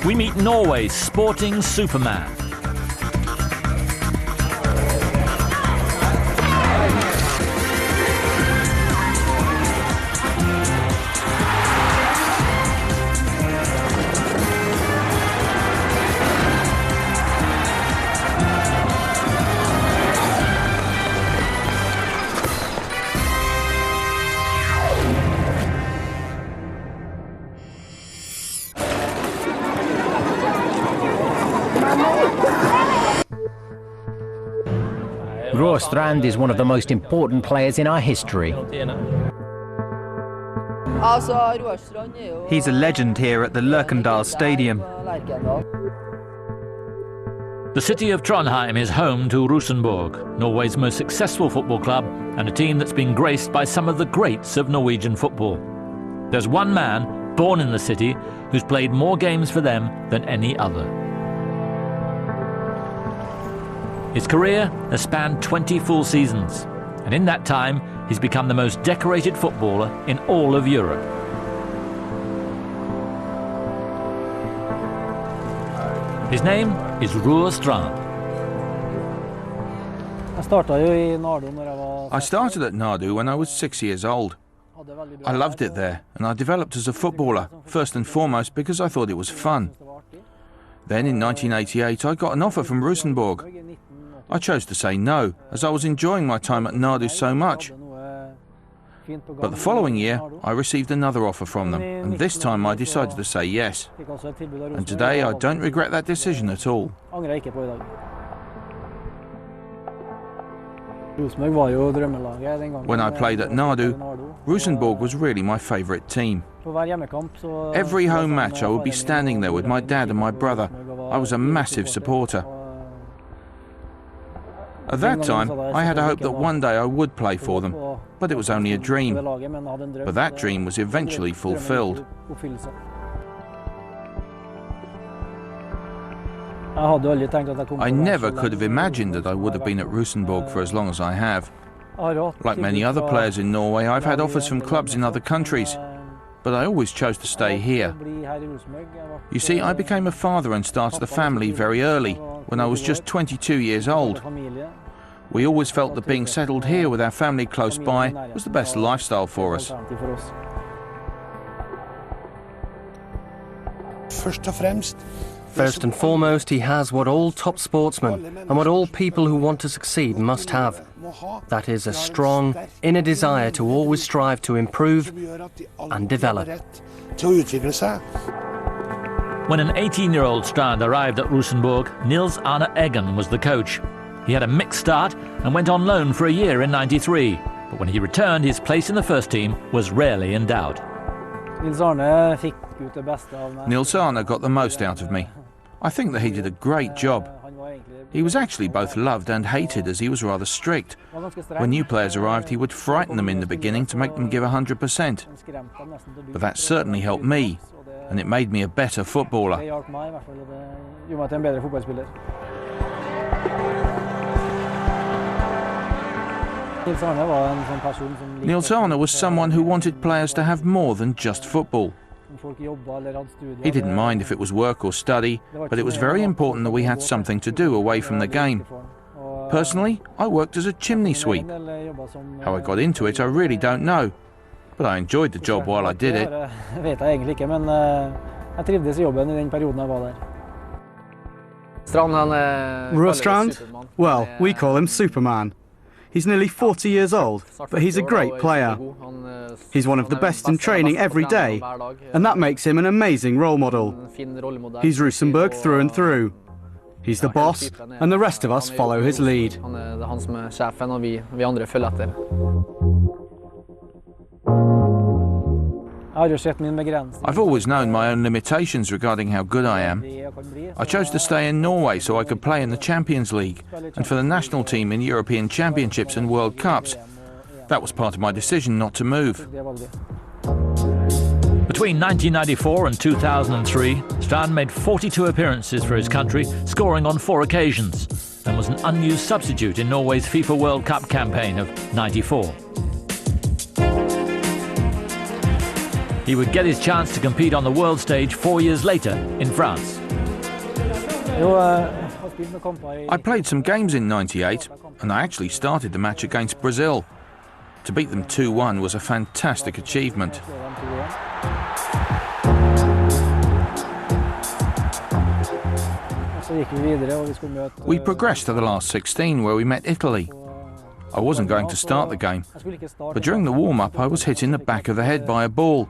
we meet Norway's sporting Superman. Strand is one of the most important players in our history. He's a legend here at the Lerkendal Stadium. The city of Trondheim is home to Rosenborg, Norway's most successful football club and a team that's been graced by some of the greats of Norwegian football. There's one man born in the city who's played more games for them than any other. His career has spanned 20 full seasons, and in that time he's become the most decorated footballer in all of Europe. His name is Strand. I started at Nardu when I was 6 years old. I loved it there, and I developed as a footballer, first and foremost because I thought it was fun. Then in 1988 I got an offer from Rosenborg. I chose to say no, as I was enjoying my time at Nardu so much. But the following year, I received another offer from them, and this time I decided to say yes. And today I don't regret that decision at all. When I played at Nardu, Rosenborg was really my favourite team. Every home match I would be standing there with my dad and my brother. I was a massive supporter. At that time, I had a hope that one day I would play for them, but it was only a dream. But that dream was eventually fulfilled. I never could have imagined that I would have been at Rosenborg for as long as I have. Like many other players in Norway, I've had offers from clubs in other countries, but I always chose to stay here. You see, I became a father and started a family very early, when I was just 22 years old. We always felt that being settled here with our family close by was the best lifestyle for us. First and foremost, he has what all top sportsmen and what all people who want to succeed must have. That is a strong inner desire to always strive to improve and develop. When an 18-year-old Strand arrived at Rosenborg, Nils Arne Eggen was the coach. He had a mixed start and went on loan for a year in '93, but when he returned, his place in the first team was rarely in doubt. Nils Arne got the most out of me. I think that he did a great job. He was actually both loved and hated, as he was rather strict. When new players arrived, he would frighten them in the beginning to make them give 100%. But that certainly helped me, and it made me a better footballer. Nils Arne was someone who wanted players to have more than just football. He didn't mind if it was work or study, but it was very important that we had something to do away from the game. Personally, I worked as a chimney sweep. How I got into it, I really don't know, but I enjoyed the job while I did it. Strand? Well, we call him Superman. He's nearly 40 years old, but he's a great player. He's one of the best in training every day, and that makes him an amazing role model. He's Rosenborg through and through. He's the boss, and the rest of us follow his lead. I've always known my own limitations regarding how good I am. I chose to stay in Norway so I could play in the Champions League and for the national team in European Championships and World Cups. That was part of my decision not to move. Between 1994 and 2003, Strand made 42 appearances for his country, scoring on 4 occasions, and was an unused substitute in Norway's FIFA World Cup campaign of '94. he would get his chance to compete on the world stage 4 years later in France. I played some games in '98, and I actually started the match against Brazil. To beat them 2-1 was a fantastic achievement. We progressed to the last 16 where we met Italy. I wasn't going to start the game, but during the warm-up I was hit in the back of the head by a ball,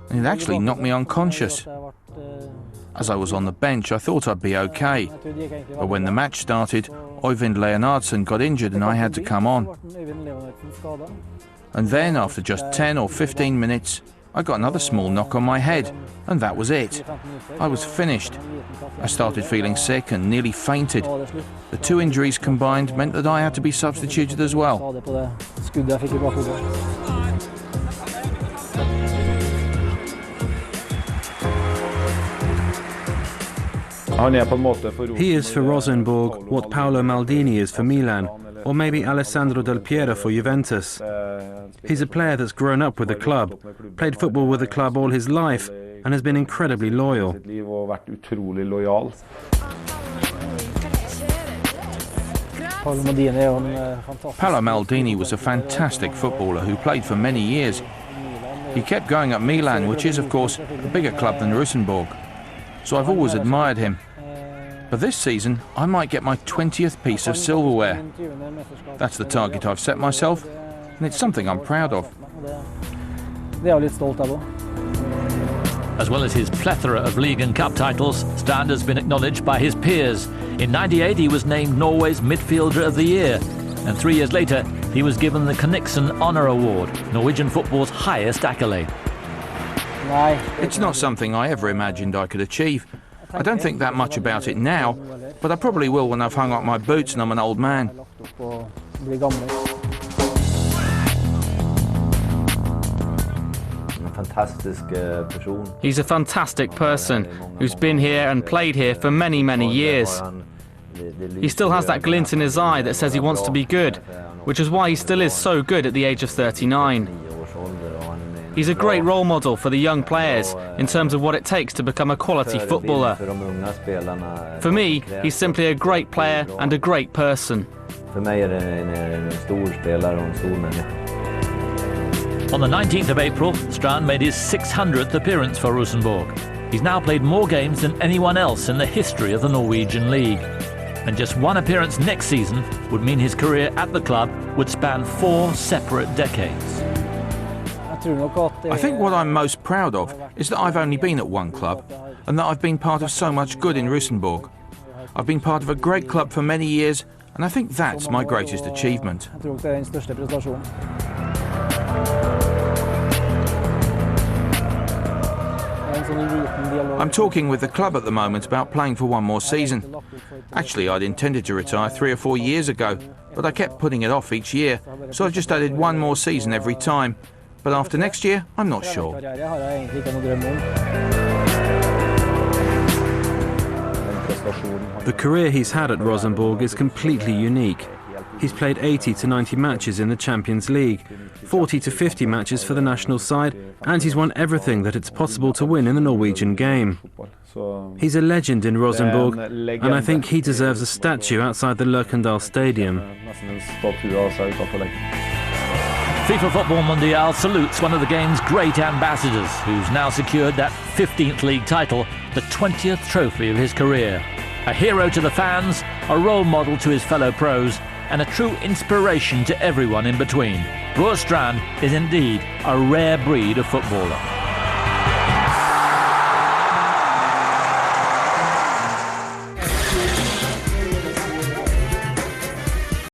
and it actually knocked me unconscious. As I was on the bench, I thought I'd be okay, but when the match started, Øyvind Leonardsen got injured and I had to come on. And then, after just 10 or 15 minutes, I got another small knock on my head, and that was it. I was finished. I started feeling sick and nearly fainted. The two injuries combined meant that I had to be substituted as well. He is for Rosenborg what Paolo Maldini is for Milan, or maybe Alessandro Del Piero for Juventus. He's a player that's grown up with the club, played football with the club all his life, and has been incredibly loyal. Paolo Maldini was a fantastic footballer who played for many years. He kept going at Milan, which is, of course, a bigger club than Rosenborg. So I've always admired him. But this season, I might get my 20th piece of silverware. That's the target I've set myself, and it's something I'm proud of. As well as his plethora of league and cup titles, Strand has been acknowledged by his peers. In '98 he was named Norway's Midfielder of the Year, and 3 years later he was given the Kniksen Honour Award, Norwegian football's highest accolade. It's not something I ever imagined I could achieve. I don't think that much about it now, but I probably will when I've hung up my boots and I'm an old man. He's a fantastic person who's been here and played here for many, many years. He still has that glint in his eye that says he wants to be good, which is why he still is so good at the age of 39. He's a great role model for the young players in terms of what it takes to become a quality footballer. For me, he's simply a great player and a great person. On the 19th of April, Strand made his 600th appearance for Rosenborg. He's now played more games than anyone else in the history of the Norwegian League. And just one appearance next season would mean his career at the club would span 4 separate decades. I think what I'm most proud of is that I've only been at one club and that I've been part of so much good in Rosenborg. I've been part of a great club for many years, and I think that's my greatest achievement. I'm talking with the club at the moment about playing for one more season. Actually, I'd intended to retire 3 or 4 years ago, but I kept putting it off each year, so I've just added one more season every time. But after next year, I'm not sure. The career he's had at Rosenborg is completely unique. He's played 80 to 90 matches in the Champions League, 40 to 50 matches for the national side, and he's won everything that it's possible to win in the Norwegian game. He's a legend in Rosenborg, and I think he deserves a statue outside the Lerkendal Stadium. FIFA Futbol Mundial salutes one of the game's great ambassadors, who's now secured that 15th league title, the 20th trophy of his career. A hero to the fans, a role model to his fellow pros, and a true inspiration to everyone in between. Strand is indeed a rare breed of footballer.